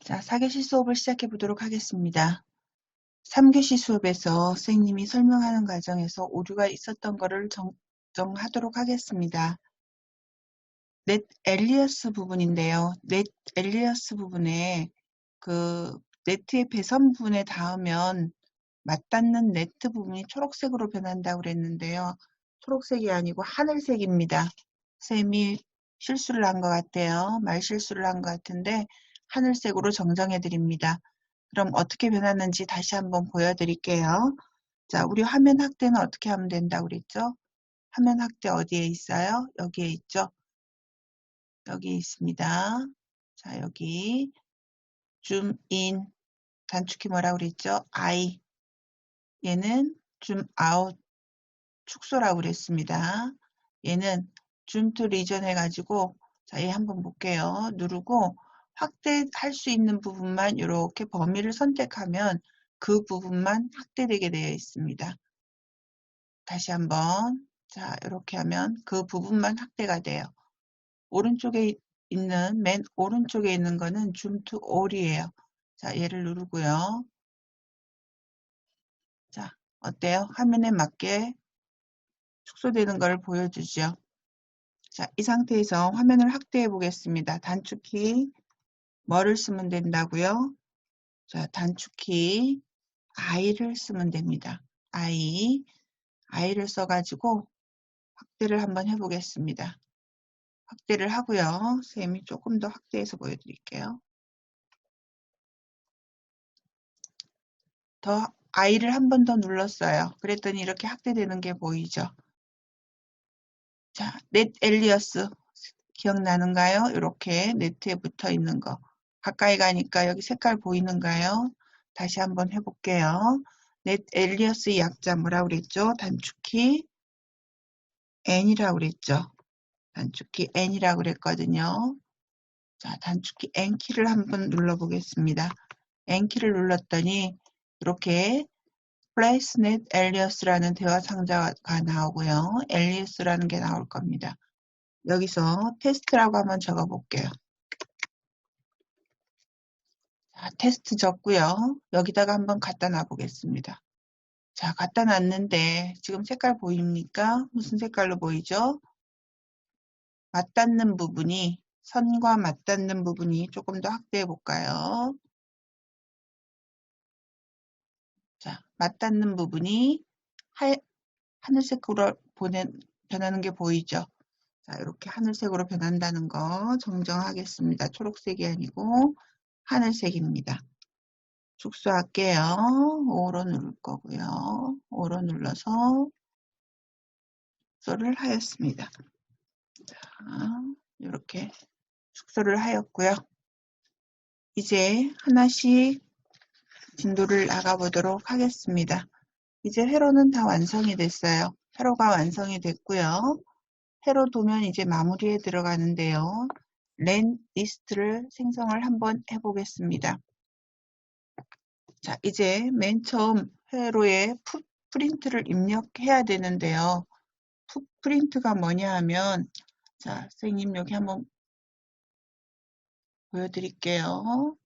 자, 4교시 수업을 시작해 보도록 하겠습니다. 3교시 수업에서 선생님이 설명하는 과정에서 오류가 있었던 것을 정정하도록 하겠습니다. 넷 엘리어스 부분인데요. 넷 엘리어스 부분에 그 네트의 배선 부분에 닿으면 맞닿는 네트 부분이 초록색으로 변한다고 그랬는데요. 초록색이 아니고 하늘색입니다. 쌤이 실수를 한 것 같아요. 말 실수를 한 것 같은데 하늘색으로 정정해 드립니다. 그럼 어떻게 변하는지 다시 한번 보여드릴게요. 자, 우리 화면 확대는 어떻게 하면 된다고 그랬죠? 화면 확대 어디에 있어요? 여기에 있죠? 여기 있습니다. 자, 여기 줌인 단축키 뭐라고 그랬죠? I. 얘는 줌아웃 축소라고 그랬습니다. 얘는 줌투 리전 해가지고 자, 얘 한번 볼게요. 누르고 확대할 수 있는 부분만 이렇게 범위를 선택하면 그 부분만 확대되게 되어 있습니다. 다시 한번 자, 이렇게 하면 그 부분만 확대가 돼요. 오른쪽에 있는 맨 오른쪽에 있는 거는 줌투 올이에요. 자, 얘를 누르고요. 자, 어때요? 화면에 맞게 축소되는 걸 보여주죠. 자, 이 상태에서 화면을 확대해 보겠습니다. 단축키 뭐를 쓰면 된다고요? 자, 단축키 I를 쓰면 됩니다. I를 써가지고 확대를 한번 해보겠습니다. 확대를 하고요. 쌤이 조금 더 확대해서 보여드릴게요. I를 한 번 더 눌렀어요. 그랬더니 이렇게 확대되는 게 보이죠? 자, 넷 엘리어스 기억나는가요? 이렇게 네트에 붙어 있는 거. 가까이 가니까 여기 색깔 보이는가요? 다시 한번 해볼게요. 넷 엘리어스의 약자 뭐라고 그랬죠? 단축키 N이라고 그랬죠? 단축키 N이라고 그랬거든요. 자, 단축키 N키를 한번 눌러보겠습니다. N키를 눌렀더니 이렇게 Place Net Alias라는 대화 상자가 나오고요. Alias라는 게 나올 겁니다. 여기서 테스트라고 한번 적어볼게요. 자, 테스트 적고요. 여기다가 한번 갖다 놔보겠습니다. 자, 갖다 놨는데 지금 색깔 보입니까? 무슨 색깔로 보이죠? 맞닿는 부분이 선과 맞닿는 부분이 조금 더 확대해 볼까요? 자, 맞닿는 부분이 하늘색으로 변하는 게 보이죠? 자, 이렇게 하늘색으로 변한다는 거 정정하겠습니다. 초록색이 아니고 하늘색입니다. 축소할게요. 5로 누를 거고요. 5로 눌러서 축소를 하였습니다. 자, 이렇게 축소를 하였고요. 이제 하나씩 진도를 나가보도록 하겠습니다. 이제 회로는 다 완성이 됐어요. 회로가 완성이 됐고요. 회로 도면 이제 마무리에 들어가는데요. 렌 리스트를 생성을 한번 해보겠습니다. 자, 이제 맨 처음 회로에 풋프린트를 입력해야 되는데요. 풋프린트가 뭐냐 하면 자, 선생님 여기 한번 보여드릴게요.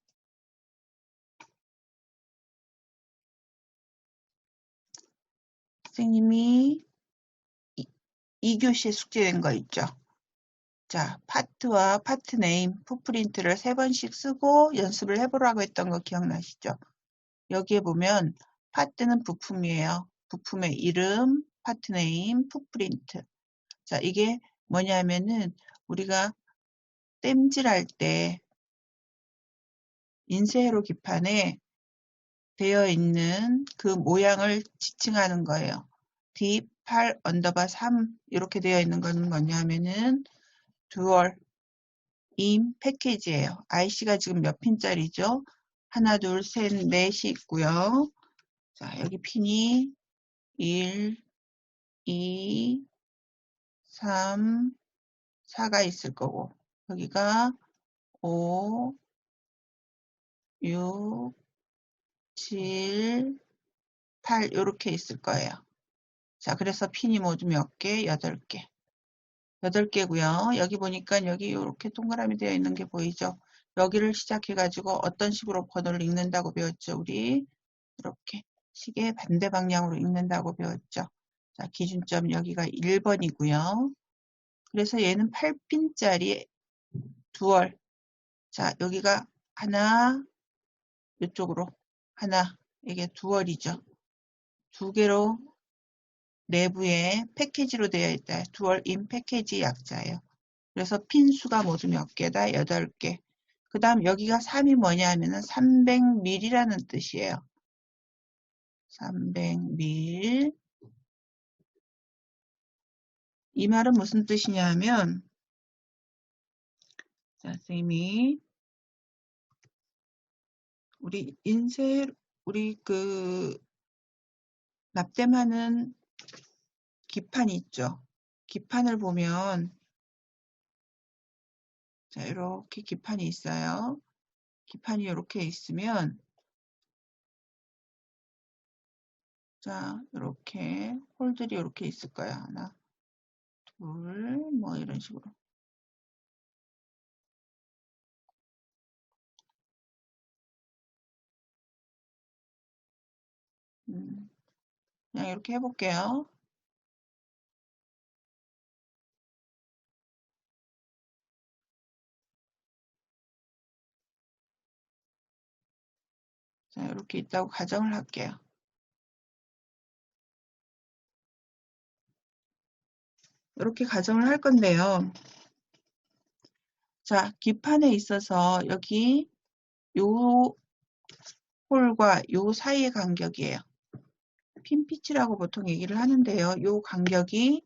선생님이 2교시에 숙제된 거 있죠. 자, 파트와 파트 네임, 풋프린트를 3번씩 쓰고 연습을 해보라고 했던 거 기억나시죠? 여기에 보면 파트는 부품이에요. 부품의 이름, 파트 네임, 풋프린트. 자, 이게 뭐냐면은 우리가 땜질할 때 인쇄회로 기판에 되어 있는 그 모양을 지칭하는 거예요. D8 언더바 3 이렇게 되어 있는 건 뭐냐면은 듀얼 임 패키지예요. IC가 지금 몇 핀짜리죠? 하나, 둘, 셋, 넷이 있고요. 자, 여기 핀이 1, 2, 3, 4가 있을 거고 여기가 5, 6, 7, 8 이렇게 있을 거예요. 자, 그래서 핀이 모두 몇 개? 8개. 8개고요. 여기 보니까 여기 이렇게 동그라미 되어 있는 게 보이죠? 여기를 시작해가지고 어떤 식으로 번호를 읽는다고 배웠죠? 우리 이렇게 시계 반대 방향으로 읽는다고 배웠죠? 자, 기준점 여기가 1번이고요. 그래서 얘는 8핀짜리 두월. 자, 여기가 하나, 이쪽으로 하나, 이게 두월이죠. 두 개로 내부에 패키지로 되어 있다. 두월 인 패키지 약자예요. 그래서 핀 수가 모두 몇 개다? 8개. 그 다음 여기가 3이 뭐냐 하면은 300ml라는 뜻이에요. 300ml. 이 말은 무슨 뜻이냐 하면, 자, 선생님이 우리 납땜하는 기판이 있죠. 기판을 보면, 자, 이렇게 기판이 있어요. 기판이 이렇게 있으면, 자, 이렇게 홀들이 이렇게 있을 거야. 하나, 둘, 뭐 이런 식으로. 그냥 이렇게 해볼게요. 자, 이렇게 있다고 가정을 할게요. 이렇게 가정을 할 건데요. 자, 기판에 있어서 여기 요 홀과 요 사이의 간격이에요. 핀피치라고 보통 얘기를 하는데요. 요 간격이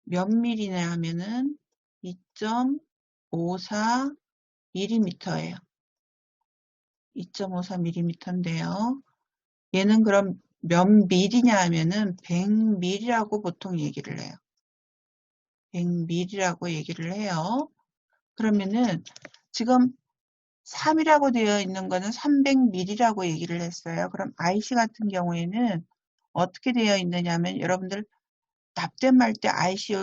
몇 밀리냐 하면은 2.54mm예요. 2.54mm인데요. 얘는 그럼 몇 밀이냐 하면은 100mm라고 보통 얘기를 해요. 100mm라고 얘기를 해요. 그러면은 지금 3이라고 되어 있는 거는 300ml라고 얘기를 했어요. 그럼 IC 같은 경우에는 어떻게 되어 있느냐면 여러분들 납땜할 때 IC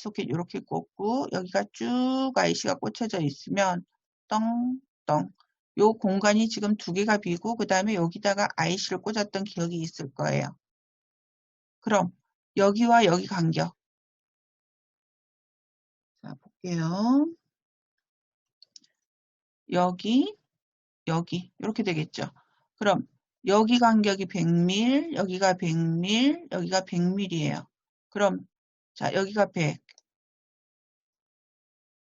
소켓 이렇게 꽂고 여기가 쭉 IC가 꽂혀져 있으면 떵떵 요 공간이 지금 두 개가 비고 그 다음에 여기다가 IC를 꽂았던 기억이 있을 거예요. 그럼 여기와 여기 간격. 자, 볼게요. 여기 이렇게 되겠죠. 그럼 여기 간격이 100mm, 여기가 100mm, 여기가 100mm예요. 그럼 자, 여기가 100,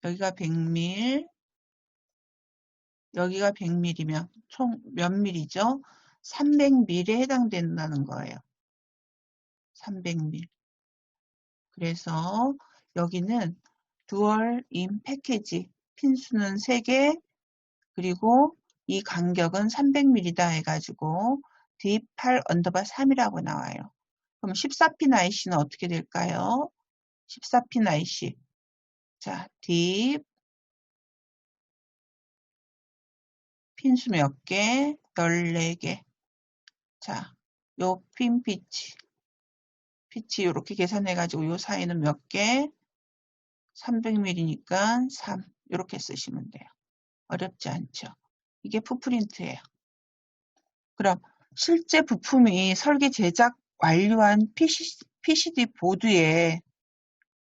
여기가 100mm, 여기가 100mm면 총 몇 mm죠? 300mm에 해당된다는 거예요. 300mm. 그래서 여기는 듀얼 인 패키지 핀수는 3개, 그리고 이 간격은 300mm다 해가지고 D8 언더바 3이라고 나와요. 그럼 14핀 IC는 어떻게 될까요? 14핀 IC. 자, D 핀수 몇 개? 14개. 자, 요 핀 피치 이렇게 계산해가지고 요 사이는 몇 개? 300mm니까 3. 이렇게 쓰시면 돼요. 어렵지 않죠? 이게 풋프린트예요. 그럼 실제 부품이 설계 제작 완료한 PCD 보드의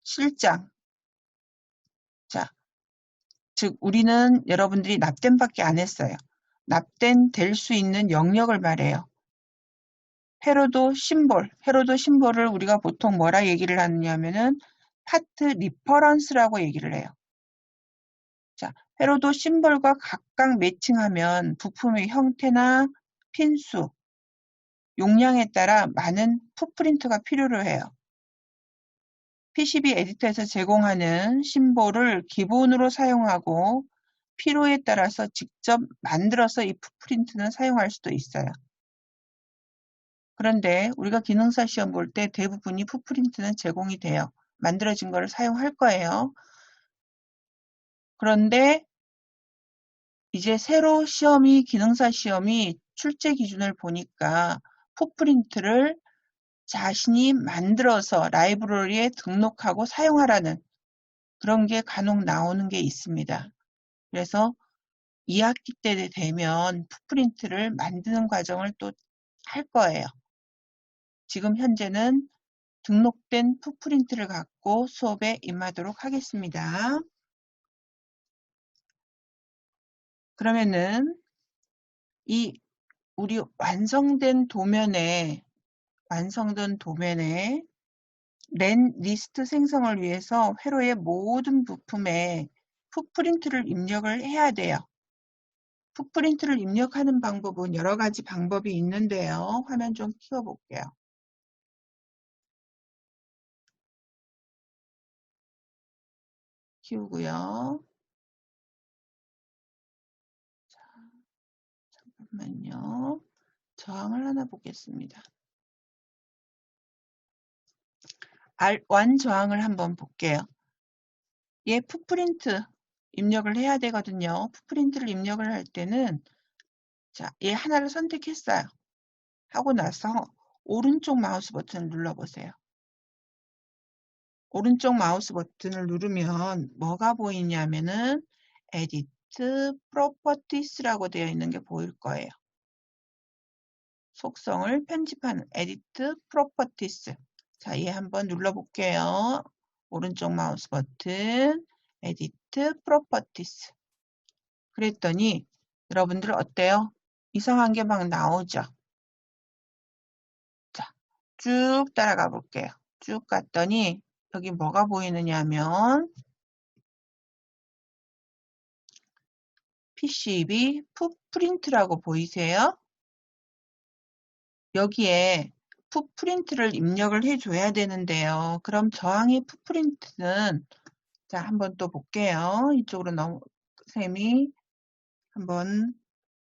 실장. 자, 즉 우리는 여러분들이 납땜밖에 안 했어요. 납땜 될 수 있는 영역을 말해요. 헤로도 심볼을 우리가 보통 뭐라 얘기를 하느냐면은 파트 리퍼런스라고 얘기를 해요. 자, 헤로도 심볼과 각각 매칭하면 부품의 형태나 핀수, 용량에 따라 많은 풋프린트가 필요로 해요. PCB 에디터에서 제공하는 심볼을 기본으로 사용하고 필요에 따라서 직접 만들어서 이 풋프린트는 사용할 수도 있어요. 그런데 우리가 기능사 시험 볼 때 대부분이 풋프린트는 제공이 돼요. 만들어진 거를 사용할 거예요. 그런데 이제 새로 기능사 시험이 출제 기준을 보니까 풋프린트를 자신이 만들어서 라이브러리에 등록하고 사용하라는 그런 게 간혹 나오는 게 있습니다. 그래서 2학기 때 되면 풋프린트를 만드는 과정을 또 할 거예요. 지금 현재는 등록된 풋프린트를 갖고 수업에 임하도록 하겠습니다. 그러면은 우리 완성된 도면에 랜 리스트 생성을 위해서 회로의 모든 부품에 풋프린트를 입력을 해야 돼요. 풋프린트를 입력하는 방법은 여러 가지 방법이 있는데요. 화면 좀 키워볼게요. 키우고요. 자, 잠깐만요. 저항을 하나 보겠습니다. 완 저항을 한번 볼게요. 얘 풋프린트 입력을 해야 되거든요. 풋프린트를 입력을 할 때는 자, 얘 하나를 선택했어요. 하고 나서 오른쪽 마우스 버튼을 눌러보세요. 오른쪽 마우스 버튼을 누르면 뭐가 보이냐면은 Edit Properties라고 되어 있는 게 보일 거예요. 속성을 편집하는 Edit Properties. 자, 얘 한번 눌러볼게요. 오른쪽 마우스 버튼 Edit Properties. 그랬더니 여러분들 어때요? 이상한 게 막 나오죠? 자, 쭉 따라가 볼게요. 쭉 갔더니 여기 뭐가 보이느냐 하면 PCB 풋프린트라고 보이세요? 여기에 풋프린트를 입력을 해줘야 되는데요. 그럼 저항의 풋프린트는 자, 한번 또 볼게요. 이쪽으로 쌤이 한번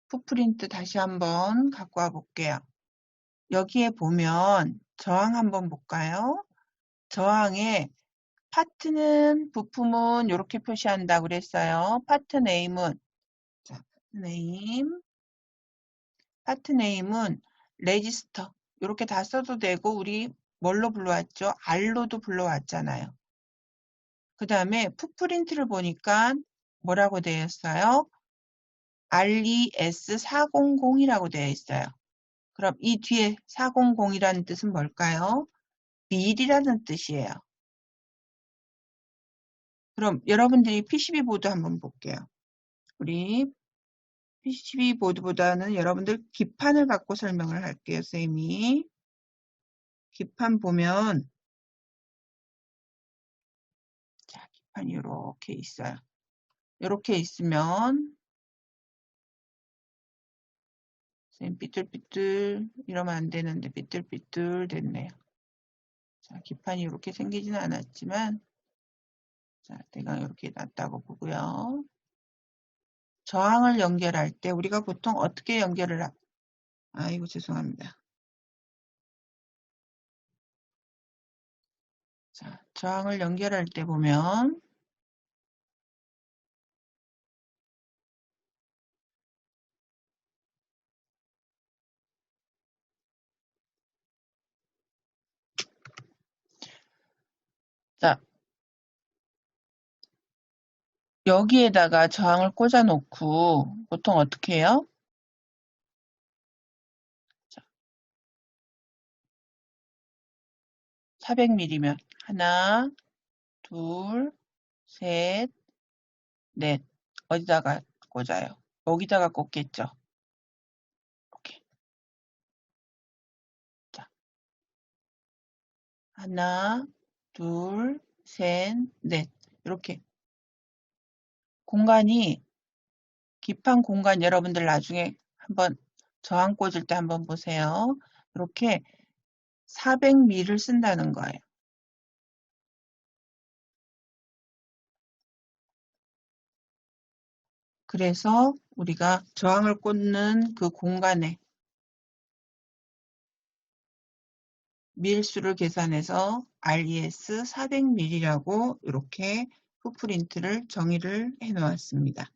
풋프린트 다시 한번 갖고 와 볼게요. 여기에 보면 저항 한번 볼까요? 저항의 파트는 부품은 이렇게 표시한다고 그랬어요. 파트 네임은 자, 파트 네임은 레지스터 이렇게 다 써도 되고 우리 뭘로 불러왔죠? R로도 불러왔잖아요. 그 다음에 풋프린트를 보니까 뭐라고 되어 있어요? RES400이라고 되어 있어요. 그럼 이 뒤에 400이라는 뜻은 뭘까요? 밀이라는 뜻이에요. 그럼 여러분들이 PCB 보드 한번 볼게요. 우리 PCB 보드보다는 여러분들 기판을 갖고 설명을 할게요, 쌤이. 기판 보면 자, 기판이 이렇게 있어요. 이렇게 있으면 쌤 삐뚤삐뚤 이러면 안 되는데 삐뚤삐뚤 됐네요. 자, 기판이 이렇게 생기지는 않았지만 자, 대강 이렇게 놨다고 보고요. 저항을 연결할 때 우리가 보통 어떻게 연결을 아이고 죄송합니다. 자, 저항을 연결할 때 보면 자, 여기에다가 저항을 꽂아 놓고 보통 어떻게 해요? 자, 400mm면 하나, 둘, 셋, 넷. 어디다가 꽂아요? 여기다가 꽂겠죠. 이렇게. 자, 하나, 둘, 셋, 넷. 이렇게 공간이 기판 공간 여러분들 나중에 한번 저항 꽂을 때 한번 보세요. 이렇게 400mm를 쓴다는 거예요. 그래서 우리가 저항을 꽂는 그 공간에 밀수를 계산해서 RES 400mm라고 이렇게 풋프린트를 정의를 해 놓았습니다.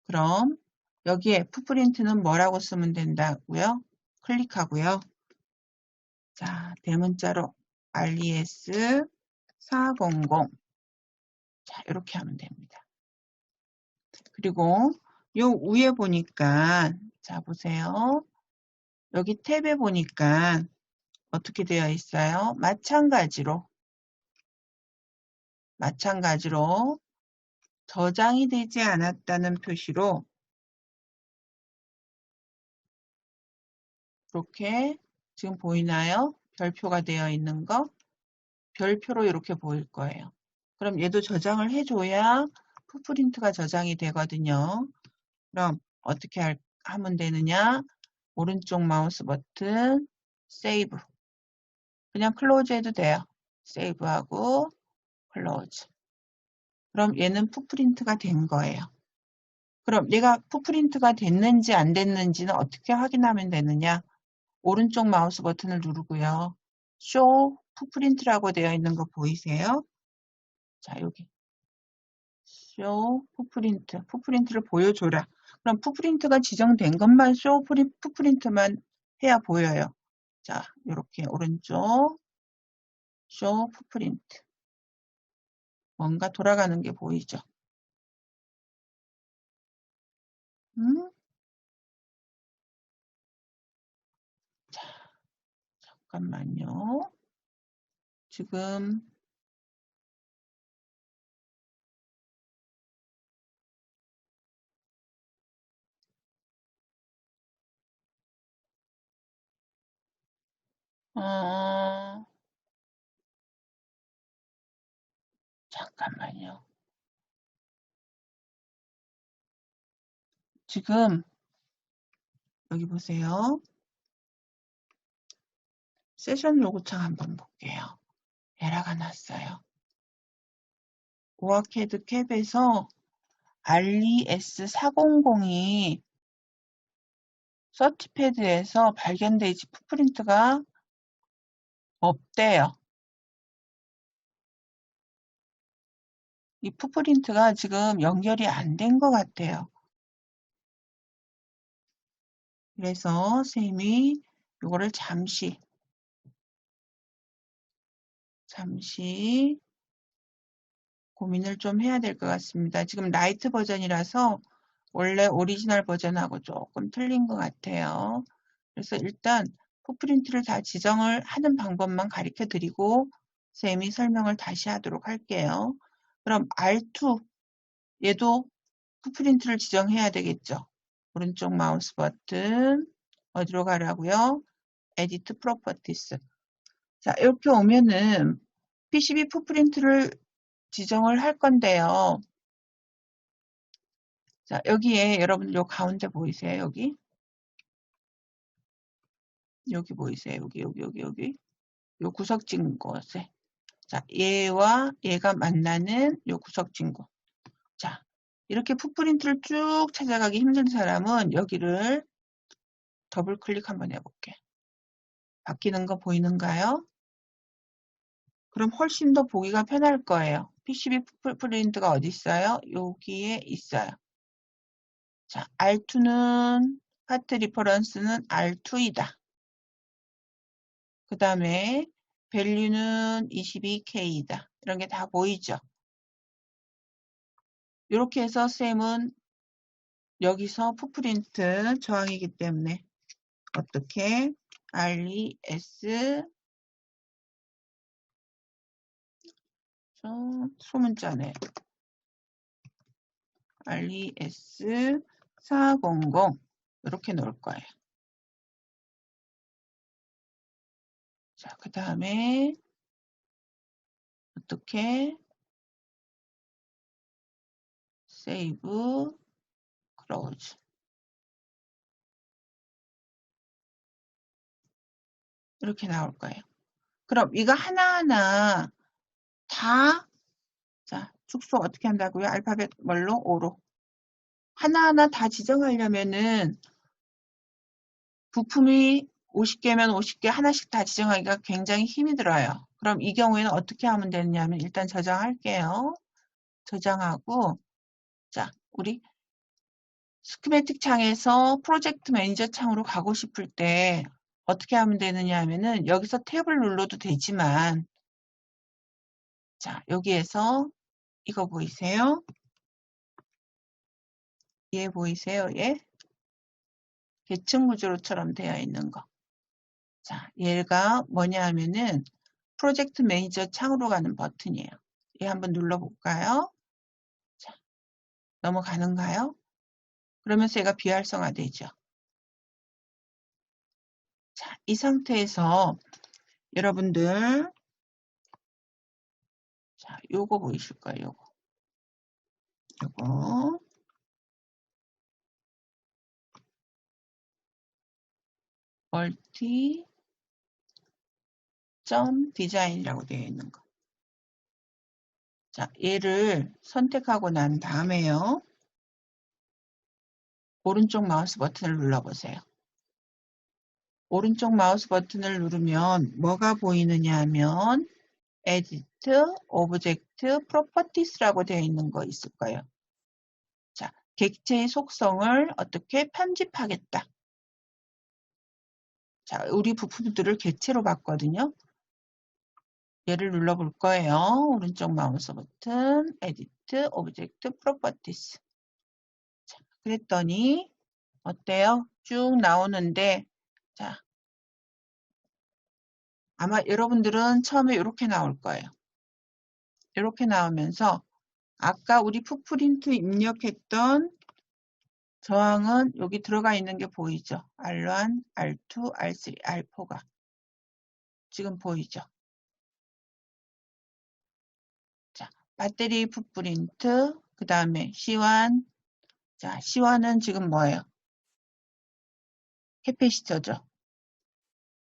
그럼 여기에 풋프린트는 뭐라고 쓰면 된다고요? 클릭하고요. 자, 대문자로 RES 400. 자, 이렇게 하면 됩니다. 그리고 요 위에 보니까, 자, 보세요. 여기 탭에 보니까 어떻게 되어 있어요? 마찬가지로 저장이 되지 않았다는 표시로 이렇게 지금 보이나요? 별표가 되어 있는 거. 별표로 이렇게 보일 거예요. 그럼 얘도 저장을 해줘야 풋프린트가 저장이 되거든요. 그럼 어떻게 하면 되느냐? 오른쪽 마우스 버튼, 세이브. 그냥 클로즈 해도 돼요. 세이브하고 클로즈. 그럼 얘는 풋프린트가 된 거예요. 그럼 얘가 풋프린트가 됐는지 안 됐는지는 어떻게 확인하면 되느냐? 오른쪽 마우스 버튼을 누르고요. 쇼 풋프린트라고 되어 있는 거 보이세요? 자, 여기 쇼 풋프린트를 보여줘라. 그럼 풋프린트가 지정된 것만 쇼 풋프린트만 해야 보여요. 자, 이렇게 오른쪽 쇼 풋프린트. 뭔가 돌아가는 게 보이죠? 자, 잠깐만요. 지금 잠깐만요. 지금 여기 보세요. 세션 로고창 한번 볼게요. 에러가 났어요. 오아캐드 캡에서 알리 S400이 서티패드에서 발견되지 풋프린트가 없대요. 이 풋프린트가 지금 연결이 안 된 것 같아요. 그래서 쌤이 이거를 잠시 고민을 좀 해야 될 것 같습니다. 지금 라이트 버전이라서 원래 오리지널 버전하고 조금 틀린 것 같아요. 그래서 일단 풋프린트를 다 지정을 하는 방법만 가르쳐 드리고 쌤이 설명을 다시 하도록 할게요. 그럼 R2 얘도 풋프린트를 지정해야 되겠죠. 오른쪽 마우스 버튼 어디로 가라고요? Edit Properties. 자, 이렇게 오면은 PCB 풋프린트를 지정을 할 건데요. 자, 여기에 여러분들 요 가운데 보이세요? 여기 보이세요? 여기. 요 구석진 곳에. 자, 얘와 얘가 만나는 요 구석진 곳. 자, 이렇게 풋프린트를 쭉 찾아가기 힘든 사람은 여기를 더블 클릭 한번 해볼게. 바뀌는 거 보이는가요? 그럼 훨씬 더 보기가 편할 거예요. PCB 풋프린트가 어디 있어요? 여기에 있어요. 자, R2는 파트 리퍼런스는 R2이다. 그 다음에 밸류는 22K이다. 이런 게 다 보이죠? 이렇게 해서 쌤은 여기서 풋프린트 저항이기 때문에 어떻게 알리 S 소문자네. 알리 S400 이렇게 놓을 거예요. 자, 그 다음에 어떻게 세이브 클로즈 이렇게 나올 거예요. 그럼 이거 하나하나 다 자, 축소 어떻게 한다고요? 알파벳 뭘로? O로. 하나하나 다 지정하려면은 부품이 50개면 50개 하나씩 다 지정하기가 굉장히 힘이 들어요. 그럼 이 경우에는 어떻게 하면 되느냐면 일단 저장할게요. 저장하고 자, 우리 스키매틱 창에서 프로젝트 매니저 창으로 가고 싶을 때 어떻게 하면 되느냐 하면은 여기서 탭을 눌러도 되지만 자, 여기에서 이거 보이세요? 얘 보이세요? 얘? 계층 구조로처럼 되어 있는 거. 자, 얘가 뭐냐 하면은 프로젝트 매니저 창으로 가는 버튼이에요. 얘 한번 눌러볼까요? 자, 넘어가는가요? 그러면서 얘가 비활성화되죠. 자, 이 상태에서 여러분들 자, 요거 보이실 거예요. 요거 멀티 점 디자인이라고 되어 있는 거. 자, 얘를 선택하고 난 다음에요. 오른쪽 마우스 버튼을 눌러보세요. 오른쪽 마우스 버튼을 누르면 뭐가 보이느냐 하면 Edit, Object, Properties라고 되어 있는 거 있을 거예요. 자, 객체의 속성을 어떻게 편집하겠다. 자, 우리 부품들을 객체로 봤거든요. 얘를 눌러볼 거예요. 오른쪽 마우스 버튼, Edit, Object, Properties. 자, 그랬더니 어때요? 쭉 나오는데 자, 아마 여러분들은 처음에 이렇게 나올 거예요. 이렇게 나오면서 아까 우리 풋프린트 입력했던 저항은 여기 들어가 있는 게 보이죠? R1, R2, R3, R4가 지금 보이죠? 자, 배터리 풋프린트, 그 다음에 C1. 자, C1은 지금 뭐예요? 캐패시터죠.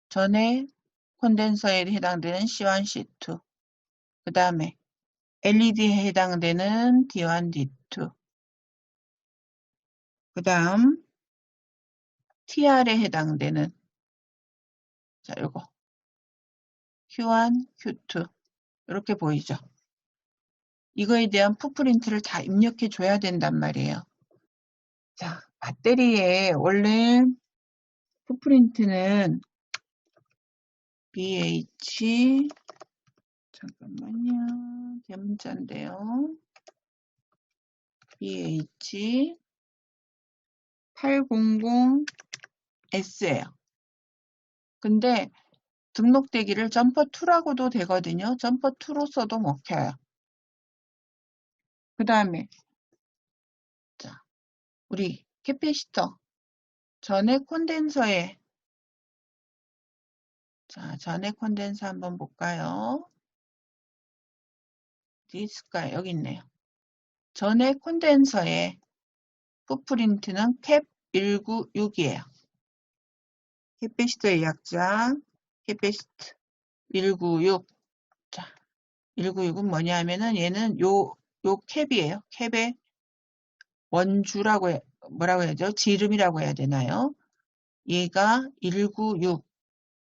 전에 콘덴서에 해당되는 C1, C2. 그 다음에 LED에 해당되는 D1, D2. 그 다음 TR에 해당되는 자, 요거 Q1, Q2 이렇게 보이죠? 이거에 대한 풋프린트를 다 입력해 줘야 된단 말이에요. 자, 배터리에 원래 풋프린트는 BH 잠깐만요. 대문자인데요. BH 800S예요. 근데 등록되기를 점퍼2라고도 되거든요. 점퍼2로 써도 먹혀요. 그 다음에 자, 우리 캐패시터 전액 콘덴서에 자, 전액 콘덴서 한번 볼까요? 어디 있을까요? 여기 있네요. 전액 콘덴서의 풋프린트는 캡 196이에요. 캐패시터의 약자 캐패시터 196. 자, 196은 뭐냐 하면은 얘는 요 캡이에요. 캡의 원주라고 뭐라고 해야죠? 지름이라고 해야 되나요? 얘가 196.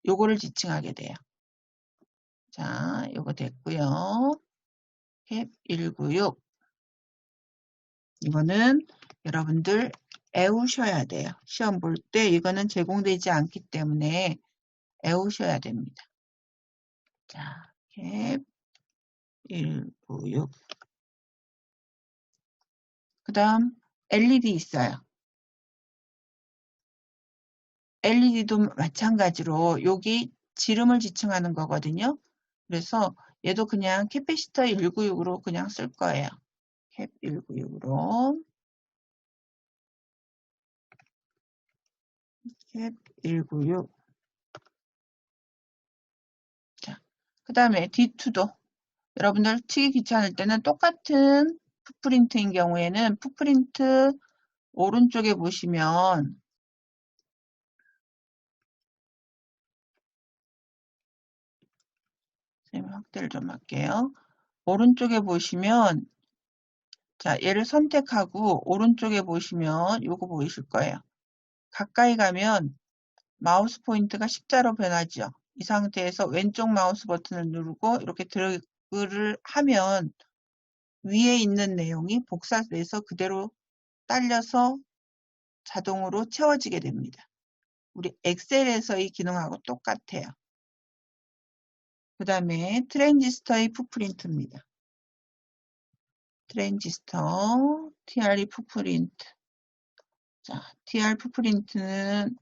요거를 지칭하게 돼요. 자, 요거 됐고요. 캡 196. 이거는 여러분들 애우셔야 돼요. 시험 볼 때 이거는 제공되지 않기 때문에 애우셔야 됩니다. 자, 캡 196. 그 다음 LED 있어요. LED도 마찬가지로 여기 지름을 지칭하는 거거든요. 그래서 얘도 그냥 캐패시터 196으로 그냥 쓸 거예요. 캡 196으로. 캡 196. 자, 그 다음에 D2도 여러분들 치기 귀찮을 때는 똑같은 풋프린트인 경우에는 풋프린트 오른쪽에 보시면 선생님 확대를 좀 할게요. 오른쪽에 보시면 자, 얘를 선택하고 오른쪽에 보시면 요거 보이실 거예요. 가까이 가면 마우스 포인트가 십자로 변하죠. 이 상태에서 왼쪽 마우스 버튼을 누르고 이렇게 드래그를 하면 위에 있는 내용이 복사돼서 그대로 딸려서 자동으로 채워지게 됩니다. 우리 엑셀에서의 기능하고 똑같아요. 그 다음에 트랜지스터의 풋프린트입니다. 트랜지스터, TRE 풋프린트. 자, TR 풋프린트는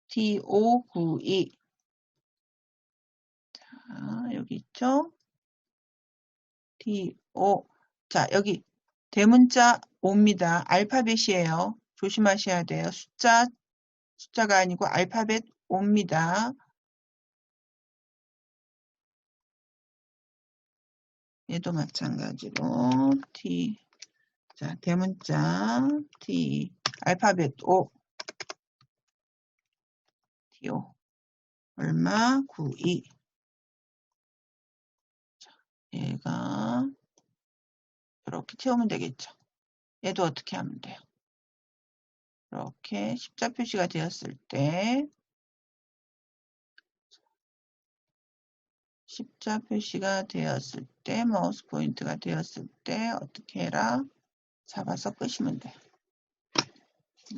T592. 자, 여기 있죠? T5. 자, 여기 대문자 5입니다. 알파벳이에요. 조심하셔야 돼요. 숫자가 아니고 알파벳 5입니다. 얘도 마찬가지로 T. 자, 대문자 T. 알파벳 5. T5. 얼마? 92. 자, 얘가 이렇게 채우면 되겠죠. 얘도 어떻게 하면 돼요? 이렇게 십자 표시가 되었을 때 십자 표시가 되었을 때 마우스 포인트가 되었을 때 어떻게 해라? 잡아서 끄시면 돼요.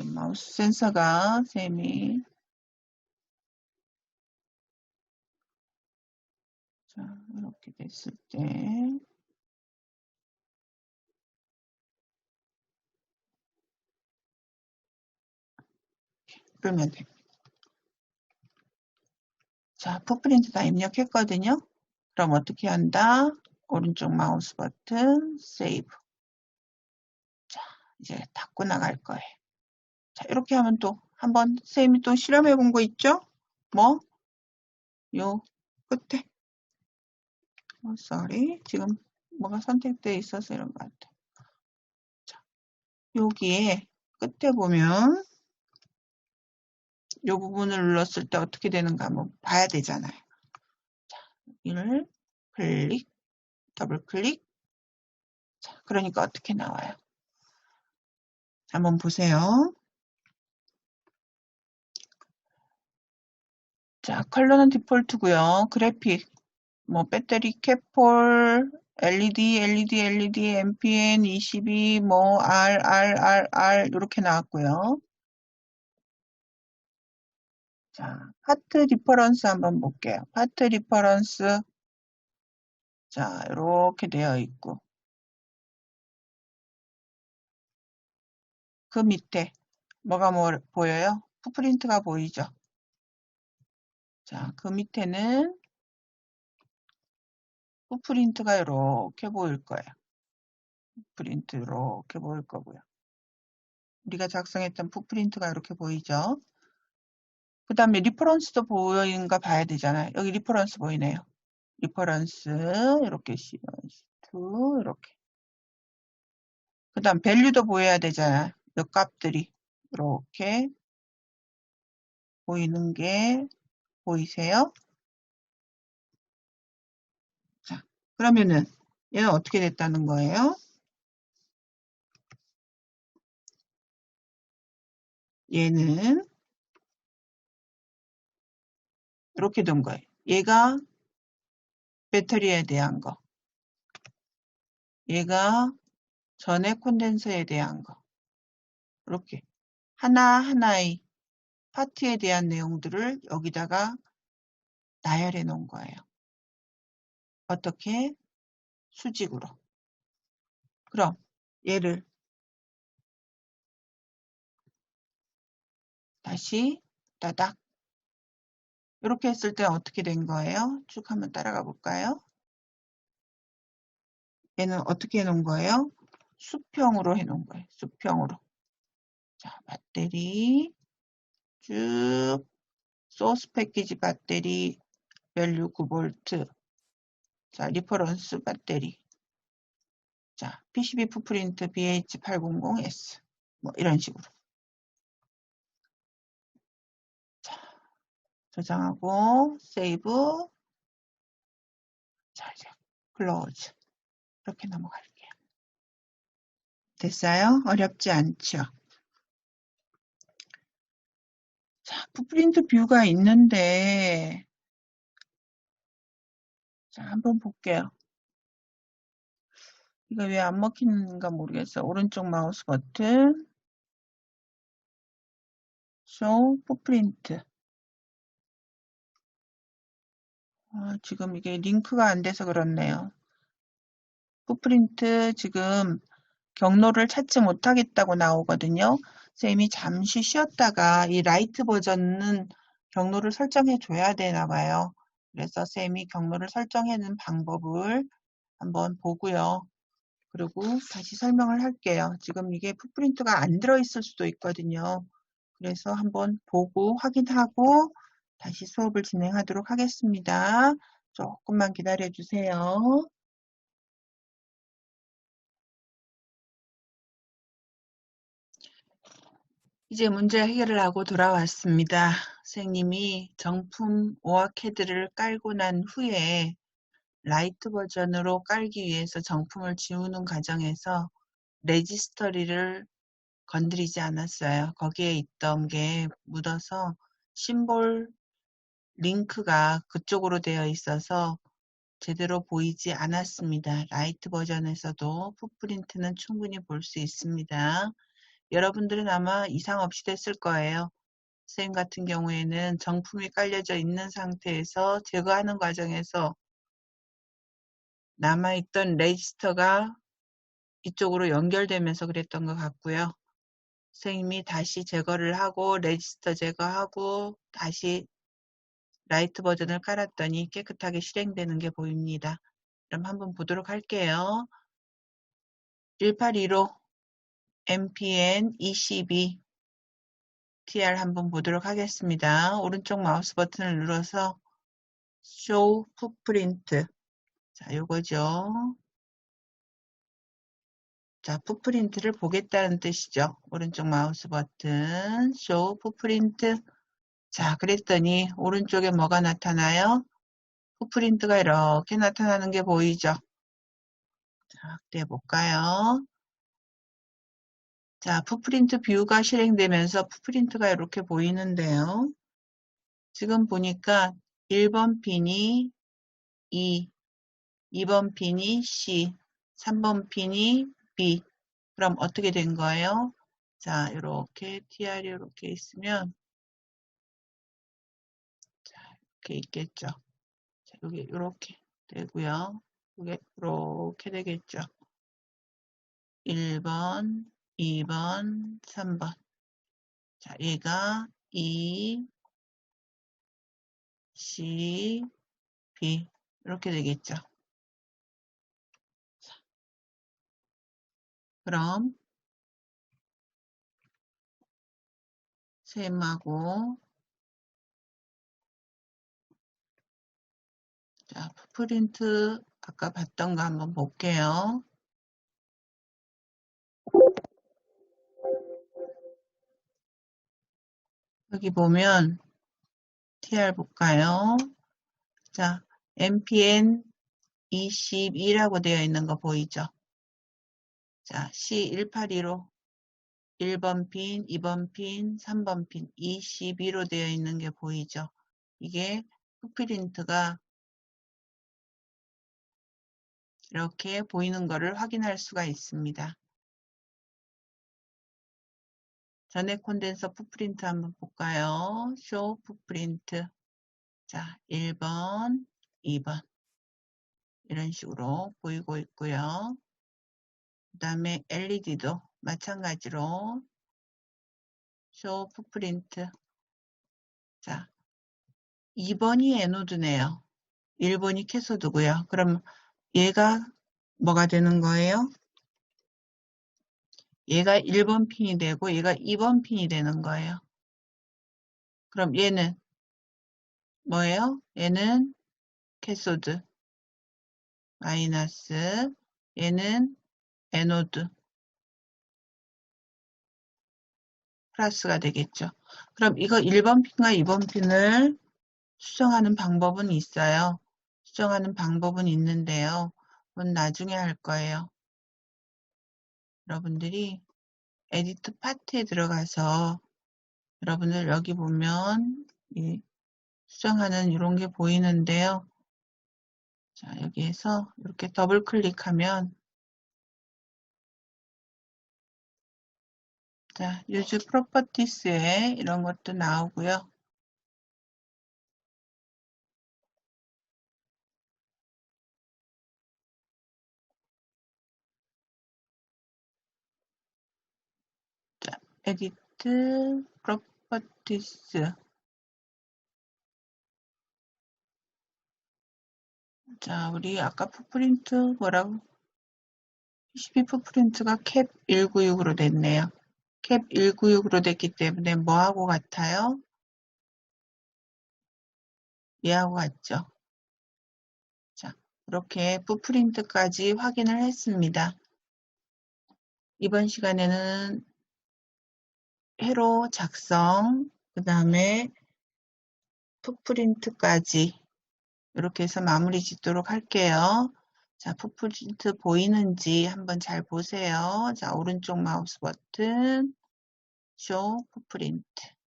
마우스 센서가 쌤이 자 이렇게 됐을 때 그러면 돼. 자, 풋프린트 다 입력했거든요. 그럼 어떻게 한다? 오른쪽 마우스 버튼 세이브. 자, 이제 닫고 나갈 거예요. 자, 이렇게 하면 또 한번 쌤이 또 실험해 본 거 있죠? 뭐? 요 끝에. sorry. 지금 뭐가 선택되어 있어서 이런 것 같아. 자, 여기에 끝에 보면 요 부분을 눌렀을 때 어떻게 되는가 한번 봐야 되잖아요. 자, 여기를 클릭, 더블 클릭. 자, 그러니까 어떻게 나와요? 한번 보세요. 자, 컬러는 디폴트고요. 그래픽, 뭐 배터리 캡폴, LED, MPN 22, 뭐 R 이렇게 나왔고요. 자, 파트 디퍼런스 한번 볼게요. 파트 디퍼런스. 자, 이렇게 되어 있고. 그 밑에 뭐가 보여요? 풋프린트가 보이죠? 자, 그 밑에는 풋프린트가 이렇게 보일 거예요. 풋프린트 이렇게 보일 거고요. 우리가 작성했던 풋프린트가 이렇게 보이죠? 그 다음에 리퍼런스도 보이는가 봐야 되잖아요. 여기 리퍼런스 보이네요. 리퍼런스 이렇게 C2 이렇게. 그 다음 밸류도 보여야 되잖아요. 몇 값들이 이렇게 보이는 게 보이세요? 자, 그러면은 얘는 어떻게 됐다는 거예요? 얘는 이렇게 된 거예요. 얘가 배터리에 대한 거. 얘가 전해 콘덴서에 대한 거. 이렇게 하나하나의 파트에 대한 내용들을 여기다가 나열해 놓은 거예요. 어떻게? 수직으로. 그럼 얘를 다시 따닥 이렇게 했을 때 어떻게 된 거예요? 쭉 한번 따라가 볼까요? 얘는 어떻게 해놓은 거예요? 수평으로 해놓은 거예요. 수평으로. 자, 배터리 쭉 소스 패키지 배터리 밸류 9V. 자, 리퍼런스 배터리. 자, PCB 풋프린트 BH800S. 뭐 이런 식으로. 자, 저장하고 세이브. 자, 이제 클로즈. 이렇게 넘어갈게요. 됐어요? 어렵지 않죠? 자, 풋프린트 뷰가 있는데 자, 한번 볼게요. 이거 왜 안 먹히는가 모르겠어. 오른쪽 마우스 버튼 show 풋프린트. 지금 이게 링크가 안 돼서 그렇네요. 풋프린트 지금 경로를 찾지 못하겠다고 나오거든요. 쌤이 잠시 쉬었다가 이 라이트 버전은 경로를 설정해 줘야 되나 봐요. 그래서 쌤이 경로를 설정해 놓은 방법을 한번 보고요. 그리고 다시 설명을 할게요. 지금 이게 풋프린트가 안 들어있을 수도 있거든요. 그래서 한번 보고 확인하고 다시 수업을 진행하도록 하겠습니다. 조금만 기다려 주세요. 이제 문제 해결을 하고 돌아왔습니다. 선생님이 정품 오아캐드를 깔고 난 후에 라이트 버전으로 깔기 위해서 정품을 지우는 과정에서 레지스터리를 건드리지 않았어요. 거기에 있던 게 묻어서 심볼 링크가 그쪽으로 되어 있어서 제대로 보이지 않았습니다. 라이트 버전에서도 풋프린트는 충분히 볼 수 있습니다. 여러분들은 아마 이상 없이 됐을 거예요. 선생님 같은 경우에는 정품이 깔려져 있는 상태에서 제거하는 과정에서 남아있던 레지스터가 이쪽으로 연결되면서 그랬던 것 같고요. 선생님이 다시 제거를 하고 레지스터 제거하고 다시 라이트 버전을 깔았더니 깨끗하게 실행되는 게 보입니다. 그럼 한번 보도록 할게요. 1815 MPN 22 TR 한번 보도록 하겠습니다. 오른쪽 마우스 버튼을 눌러서 Show Footprint. 자, 요거죠. 자, 풋프린트를 보겠다는 뜻이죠. 오른쪽 마우스 버튼 Show Footprint. 자, 그랬더니 오른쪽에 뭐가 나타나요? 풋프린트가 이렇게 나타나는 게 보이죠? 자, 확대해 볼까요? 자, 풋프린트 뷰가 실행되면서 풋프린트가 이렇게 보이는데요. 지금 보니까 1번 핀이 E, 2번 핀이 C, 3번 핀이 B. 그럼 어떻게 된 거예요? 자, 이렇게 TR이 이렇게 있으면 이렇게 있겠죠. 자, 여기 이렇게 되고요. 이게 이렇게 되겠죠. 1번, 2번, 3번. 자, 얘가 E, C, B 이렇게 되겠죠. 그럼 셈하고 자, 프린트 아까 봤던 거 한번 볼게요. 여기 보면 TR 볼까요? 자, MPN 22라고 되어 있는 거 보이죠? 자, C1815 1번 핀, 2번 핀, 3번 핀 22로 되어 있는 게 보이죠? 이게 풋프린트가 이렇게 보이는 거를 확인할 수가 있습니다. 전액 콘덴서 풋프린트 한번 볼까요? 쇼 풋프린트. 자, 1번, 2번 이런 식으로 보이고 있고요. 그 다음에 LED도 마찬가지로 쇼 풋프린트. 자, 2번이 에노드네요. 1번이 캐소드고요. 그럼 얘가 뭐가 되는 거예요? 얘가 1번 핀이 되고 얘가 2번 핀이 되는 거예요. 그럼 얘는 뭐예요? 얘는 캐소드 마이너스 얘는 에노드 플러스가 되겠죠. 그럼 이거 1번 핀과 2번 핀을 수정하는 방법은 있어요. 수정하는 방법은 있는데요. 그건 나중에 할 거예요. 여러분들이 에디트 파트에 들어가서 여러분들 여기 보면 이 수정하는 이런 게 보이는데요. 자, 여기에서 이렇게 더블 클릭하면 자, use properties에 이런 것도 나오고요. 에디트, 프로퍼티스. 자, 우리 아까 풋프린트 뭐라고? PCB 풋프린트가 캡 196으로 됐네요. 캡 196으로 됐기 때문에 뭐하고 같아요? 얘하고 같죠? 자, 이렇게 풋프린트까지 확인을 했습니다. 이번 시간에는 회로 작성, 그 다음에 풋프린트까지 이렇게 해서 마무리 짓도록 할게요. 자, 풋프린트 보이는지 한번 잘 보세요. 자, 오른쪽 마우스 버튼, 쇼 풋프린트.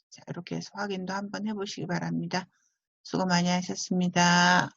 자, 이렇게 해서 확인도 한번 해보시기 바랍니다. 수고 많이 하셨습니다.